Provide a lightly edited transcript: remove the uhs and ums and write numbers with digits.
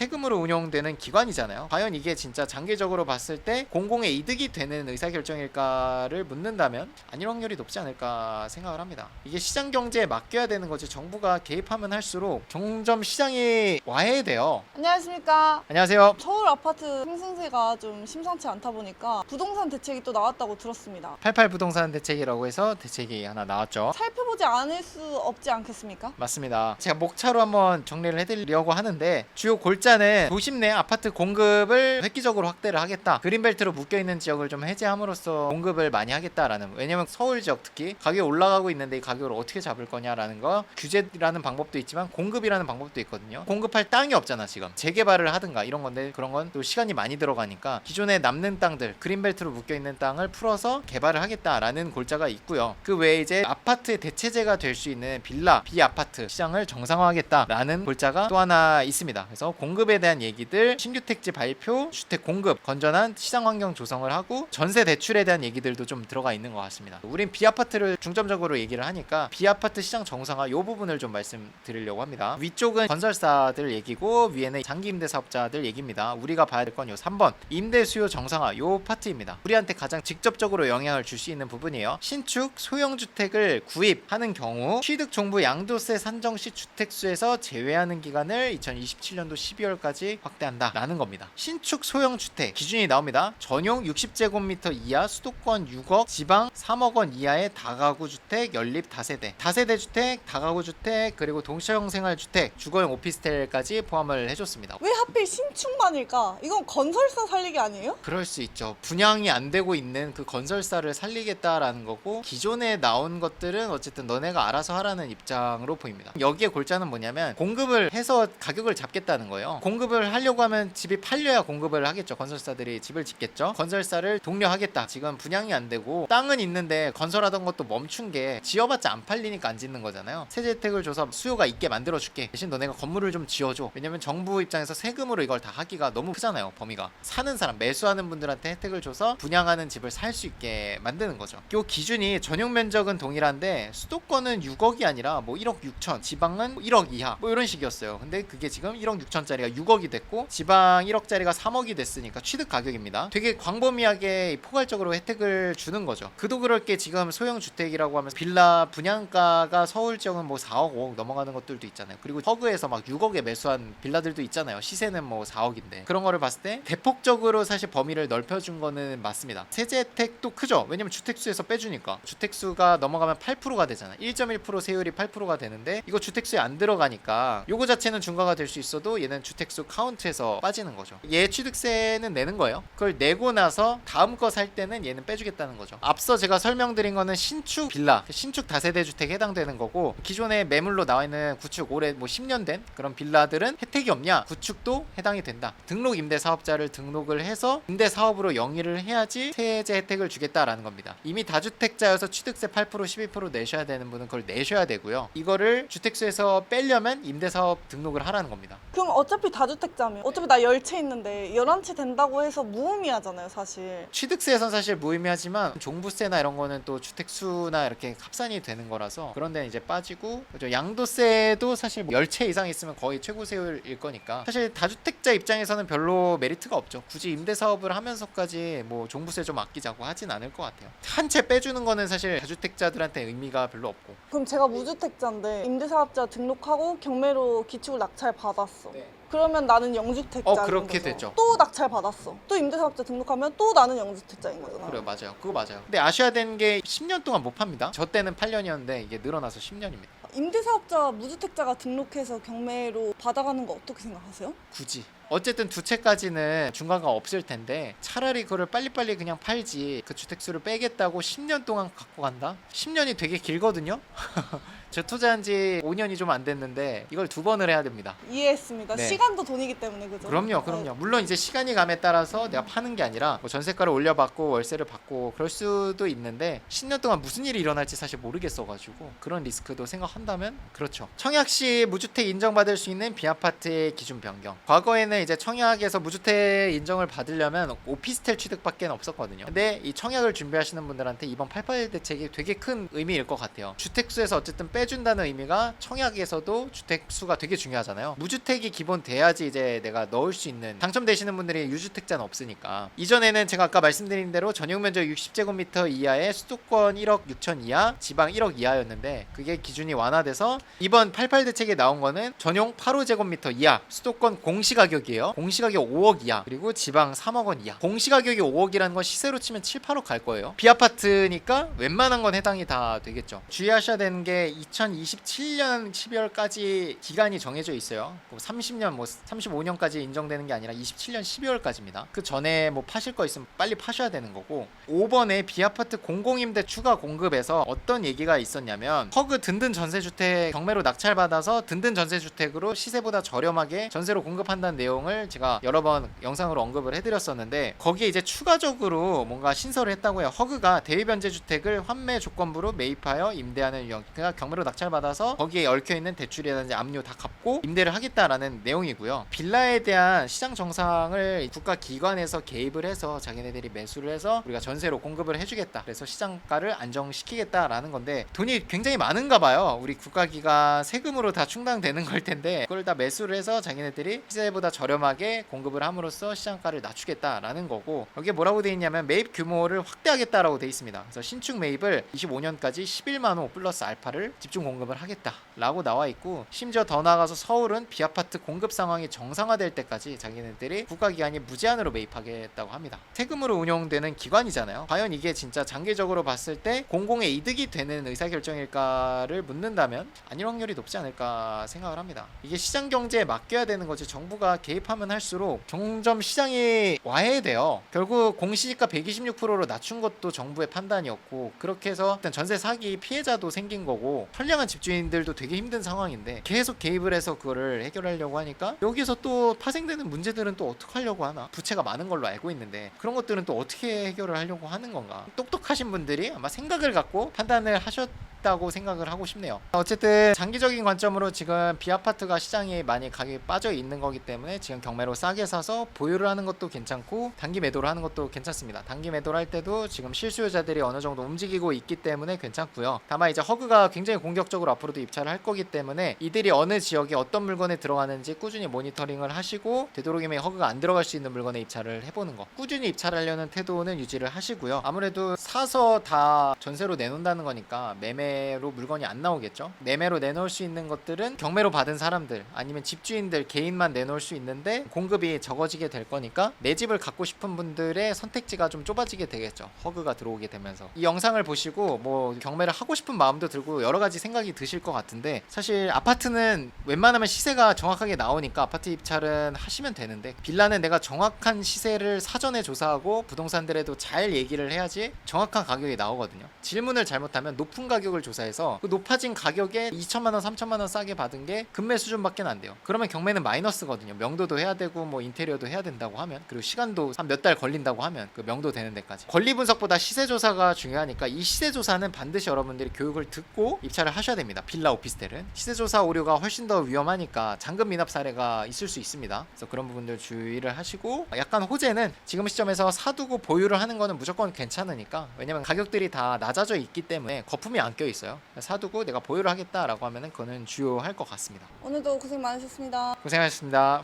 세금으로 운영되는 기관이잖아요. 과연 이게 진짜 장기적으로 봤을 때 공공의 이득이 되는 의사결정일까를 묻는다면 아닐 확률이 높지 않을까 생각을 합니다. 이게 시장 경제에 맡겨야 되는 거지 정부가 개입하면 할수록 점점 시장이 와해돼요. 안녕하십니까. 안녕하세요. 서울 아파트 상승세가 좀 심상치 않다 보니까 부동산 대책이 또 나왔다고 들었습니다. 88 부동산 대책이라고 해서 대책이 하나 나왔죠. 살펴보지 않을 수 없지 않겠습니까? 맞습니다. 제가 목차로 한번 정리를 해드리려고 하는데 주요 골자는 도심 내 아파트 공급을 획기적으로 확대를 하겠다. 그린벨트로 묶여있는 지역을 좀 해제함으로써 공급을 많이 하겠다라는, 왜냐면 서울 지역 특히 가격이 올라가고 있는데 이 가격을 어떻게 잡을 거냐라는 거, 규제라는 방법도 있지만 공급이라는 방법도 있거든요. 공급할 땅이 없잖아 지금. 재개발을 하든가 이런 건데 그런 건 또 시간이 많이 들어가니까 기존에 남는 땅들, 그린벨트로 묶여있는 땅을 풀어서 개발을 하겠다라는 골자가 있고요. 그 외에 이제 아파트의 대체제가 될 수 있는 빌라, 비아파트 시장을 정상화하겠다라는 골자가 또 하나 있습니다. 그래서 공급에 대한 얘기들, 신규 택지 발표, 주택 공급, 건전한 시장 환경 조성을 하고 전세 대출에 대한 얘기들도 좀 들어가 있는 것 같습니다. 우린 비아파트를 중점적으로 얘기를 하니까 비아파트 시장 정상화 이 부분을 좀 말씀드리려고 합니다. 위쪽은 건설사들 얘기고 위에는 장기 임대 사업자들 얘기입니다. 우리가 봐야 될 건 요 3번 임대 수요 정상화 요 파트입니다. 우리한테 가장 직접적으로 영향을 줄 수 있는 부분이에요. 신축 소형주택을 구입하는 경우 취득종부 양도세 산정 시 주택수에서 제외하는 기간을 2027년도 12월까지 확대한다 라는 겁니다. 신축 소형주택 기준이 나옵니다. 전용 60제곱미터 이하 수도권 6억, 지방 3억 원 이하의 다가구 주택, 연립 다세대, 다세대 주택, 다가구 주택, 그리고 동시형 생활주택, 주거용 오피스텔까지 포함을 해줬습니다. 왜 하필 신축만일까? 이건 건설사 살리기 아니에요? 그럴 수 있죠. 분양이 안 되고 있는 그 건설사를 살리겠다라는 거고, 기존에 나온 것들은 어쨌든 너네가 알아서 하라는 입장으로 보입니다. 여기에 골자는 뭐냐면 공급을 해서 가격을 잡겠다는 거예요. 공급을 하려고 하면 집이 팔려야 공급을 하겠죠. 건설사들이 집을 짓겠죠. 건설사를 독려하겠다. 지금 분양이 안 되고 땅은 있는데 건설하던 것도 멈춘 게 지어봤자 안 팔리니까 안 짓는 거잖아요. 세제혜택을 줘서 수요가 있게 만들어줄게. 대신 너네가 건물을 좀 지어줘. 왜냐면 정부 입장에서 세금으로 이걸 다 하기가 너무 크잖아요. 범위가. 사는 사람, 매수하는 분들한테 혜택을 줘서 분양하는 집을 살 수 있게 만드는 거죠. 요 기준이 전용 면적은 동일한데 수도권은 6억이 아니라 뭐 1억 6천, 지방은 1억 이하 뭐 이런 식이었어요. 근데 그게 지금 1억 6천짜리가 6억이 됐고 지방 1억짜리가 3억이 됐으니까 취득 가격입니다. 되게 광범위하게 포괄적으로 혜택을 주는 거죠. 그도 그럴 게 지금 소형주택이라고 하면 빌라 분양가가 서울 지역은 뭐 4억 5억 넘어가는 것들도 있잖아요. 그리고 허그에서 막 6억에 매수한 빌라들도 있잖아요. 시세는 뭐 4억인데 그런 거를 봤을 때 대폭적으로 사실 범위를 넓혀준 거는 맞습니다. 세제 혜택도 크죠. 왜냐면 주택수에서 빼주니까. 주택수가 넘어가면 8%가 되잖아요. 1.1% 세율이 8%가 되는데 이거 주택수에 안 들어가니까 요거 자체는 중과가 될 수 있어도 얘는 주택수 카운트에서 빠지는 거죠. 얘 취득세는 내는 거예요. 그걸 내고 나서 다음 거 살 때는 얘는 빼주겠다는 거죠. 앞서 제가 설명드린 거는 신축 빌라, 신축 다세대 주택에 해당되는 거고, 기존에 매물로 나와 있는 구축 올해 뭐 10년 된 그런 빌라들은 혜택이 없냐? 구축도 해당이 된다. 등록 임대 사업자를 등록을 해서 임대 사업으로 영위를 해야지 세제 혜택을 주겠다라는 겁니다. 이미 다주택자여서 취득세 8% 12% 내셔야 되는 분은 그걸 내셔야 되고요. 이거를 주택수에서 빼려면 임대 사업 등록을 하라는 겁니다. 그럼 어차피 다주택자면 어차피 나 10채 있는데 11채 된다고 해서 무의미하잖아요 사실. 취득세에선 사실 무의미하지만 종부세나 이런 거는 또 주택수나 이렇게 합산이 되는 거라서 그런 데는 이제 빠지고, 그렇죠. 양도세도 사실 뭐 10채 이상 있으면 거의 최고 세율일 거니까 사실 다주택자 입장에서는 별로 메리트가 없죠. 굳이 임대 사업을 하면서까지 뭐 종부세 좀 아끼자고 하진 않을 것 같아요. 한 채 빼주는 거는 사실 다주택자들한테 의미가 별로 없고. 그럼 제가 무주택자인데 임대사업자 등록하고 경매로 기축을 낙찰 받았어. 네. 그러면 나는 영주택자인 그렇게 거죠. 됐죠. 또 낙찰 받았어. 또 임대사업자 등록하면 또 나는 영주택자인 거잖아. 그래요, 맞아요. 그거 맞아요. 근데 아셔야 되는 게 10년 동안 못 팝니다. 저 때는 8년이었는데 이게 늘어나서 10년입니다. 임대사업자 무주택자가 등록해서 경매로 받아가는 거 어떻게 생각하세요? 굳이 어쨌든 두 채까지는 중간가 없을 텐데 차라리 그거를 빨리빨리 그냥 팔지, 그 주택수를 빼겠다고 10년 동안 갖고 간다? 10년이 되게 길거든요? 저 투자한 지 5년이 좀 안 됐는데 이걸 2번을 해야 됩니다. 이해했습니다. 네. 시간도 돈이기 때문에 그죠? 그럼요. 물론 이제 시간이 감에 따라서 내가 파는 게 아니라 뭐 전세가를 올려받고 월세를 받고 그럴 수도 있는데 10년 동안 무슨 일이 일어날지 사실 모르겠어가지고 그런 리스크도 생각한다. 한다면 그렇죠. 청약시 무주택 인정받을 수 있는 B아파트의 기준 변경. 과거에는 이제 청약에서 무주택 인정을 받으려면 오피스텔 취득밖에 없었거든요. 근데 이 청약을 준비하시는 분들한테 이번 88 대책이 되게 큰 의미일 것 같아요. 주택수에서 어쨌든 빼준다는 의미가 청약에서도 주택수가 되게 중요하잖아요. 무주택이 기본 돼야지 이제 내가 넣을 수 있는, 당첨되시는 분들이 유주택자는 없으니까. 이전에는 제가 아까 말씀드린 대로 전용 면적 60제곱미터 이하의 수도권 1억 6천 이하, 지방 1억 이하였는데 그게 기준이 완화돼서 이번 88 대책에 나온 거는 전용 85제곱미터 이하, 수도권 공시가격이에요. 공시가격 5억 이하, 그리고 지방 3억 원 이하. 공시가격이 5억이라는 건 시세로 치면 7, 8억 갈 거예요. B아파트니까 웬만한 건 해당이 다 되겠죠. 주의하셔야 되는 게 2027년 12월까지 기간이 정해져 있어요. 30년, 35년까지 인정되는 게 아니라 27년 12월까지입니다. 그 전에 뭐 파실 거 있으면 빨리 파셔야 되는 거고. 5번에 B아파트 공공임대 추가 공급에서 어떤 얘기가 있었냐면 허그 든든 전세주택 경매로 낙찰받아서 든든 전세주택으로 시세보다 저렴하게 전세로 공급한다는 내용을 제가 여러 번 영상으로 언급을 해드렸었는데, 거기에 이제 추가적으로 뭔가 신설을 했다고 해요. 허그가 대위변제주택을 환매 조건부로 매입하여 임대하는 유형, 그러니까 경매로 낙찰받아서 거기에 얽혀있는 대출이라든지 압류 다 갚고 임대를 하겠다라는 내용이고요. 빌라에 대한 시장 정상을 국가기관에서 개입을 해서 자기네들이 매수를 해서 우리가 전세로 공급을 해주겠다, 그래서 시장가를 안정시키겠다라는 건데, 돈이 굉장히 많은가 봐요. 우리 국가기관 세금으로 다 충당되는 걸 텐데 그걸 다 매수를 해서 자기네들이 시세보다 저렴하게 공급을 함으로써 시장가를 낮추겠다라는 거고, 여기에 뭐라고 돼 있냐면 매입 규모를 확대하겠다라고 돼 있습니다. 그래서 신축 매입을 25년까지 11만 호 플러스 알파를 집중 공급을 하겠다라고 나와 있고, 심지어 더 나아가서 서울은 B아파트 공급 상황이 정상화될 때까지 자기네들이 국가기관이 무제한으로 매입하겠다고 합니다. 세금으로 운영되는 기관이잖아요. 과연 이게 진짜 장기적으로 봤을 때 공공의 이득이 되는 의사결정일까를 묻는다면 아닐 확률이 높지 않을까 생각을 합니다. 이게 시장 경제에 맡겨야 되는 거지, 정부가 개입하면 할수록 점점 시장이 와해돼요. 결국 공시지가 126%로 낮춘 것도 정부의 판단이었고, 그렇게 해서 일단 전세 사기 피해자도 생긴 거고 선량한 집주인들도 되게 힘든 상황인데 계속 개입을 해서 그거를 해결하려고 하니까 여기서 또 파생되는 문제들은 또 어떻게 하려고 하나. 부채가 많은 걸로 알고 있는데 그런 것들은 또 어떻게 해결을 하려고 하는 건가. 똑똑하신 분들이 아마 생각을 갖고 판단을 하셨다고 생각을 하고 싶네요. 어쨌든 장기적인 관점으로 지금 B아파트가 시장에 많이 가격이 빠져 있는 거기 때문에 지금 경매로 싸게 사서 보유를 하는 것도 괜찮고 단기 매도를 하는 것도 괜찮습니다. 단기 매도를 할 때도 지금 실수요자들이 어느 정도 움직이고 있기 때문에 괜찮고요. 다만 이제 허그가 굉장히 공격적으로 앞으로도 입찰을 할 거기 때문에 이들이 어느 지역에 어떤 물건에 들어가는지 꾸준히 모니터링을 하시고, 되도록이면 허그가 안 들어갈 수 있는 물건에 입찰을 해보는 거, 꾸준히 입찰하려는 태도는 유지를 하시고요. 아무래도 사서 다 전세로 내놓는다는 거니까 매매로 물건이 안 나오겠죠. 매매로 내놓을 수 있는 것들은 경매로 받은 사람들 아니면 집주인들 개인만 내놓을 수 있는데 공급이 적어지게 될 거니까 내 집을 갖고 싶은 분들의 선택지가 좀 좁아지게 되겠죠. 허그가 들어오게 되면서. 이 영상을 보시고 뭐 경매를 하고 싶은 마음도 들고 여러 가지 생각이 드실 것 같은데, 사실 아파트는 웬만하면 시세가 정확하게 나오니까 아파트 입찰은 하시면 되는데, 빌라는 내가 정확한 시세를 사전에 조사하고 부동산들에도 잘 얘기를 해야지 정확한 가격이 나오거든요. 질문을 잘못하면 높은 가격을 조사해서 그 높아진 가격에 2천만 원, 3천만 원 싸게 받은 게 금매 수준밖에 안 돼요. 그러면 경매는 마이너스거든요. 명도도 해야 되고 뭐 인테리어도 해야 된다고 하면, 그리고 시간도 한 몇 달 걸린다고 하면 그 명도 되는 데까지. 권리 분석보다 시세 조사가 중요하니까 이 시세 조사는 반드시 여러분들이 교육을 듣고 입찰을 하셔야 됩니다. 빌라 오피스텔은 시세 조사 오류가 훨씬 더 위험하니까 잔금 미납 사례가 있을 수 있습니다. 그래서 그런 부분들 주의를 하시고, 약간 호재는 지금 시점에서 사두고 보유를 하는 거는 무조건 괜찮으니까, 왜냐면 가격들이 다 낮아져 있기 때문에 거품이 안 껴 있어요. 사두고 내가 보유를 하겠다라고 하면은 그거는 주요할 것 같습니다. 오늘도 고생 많으셨습니다. 고생하셨습니다.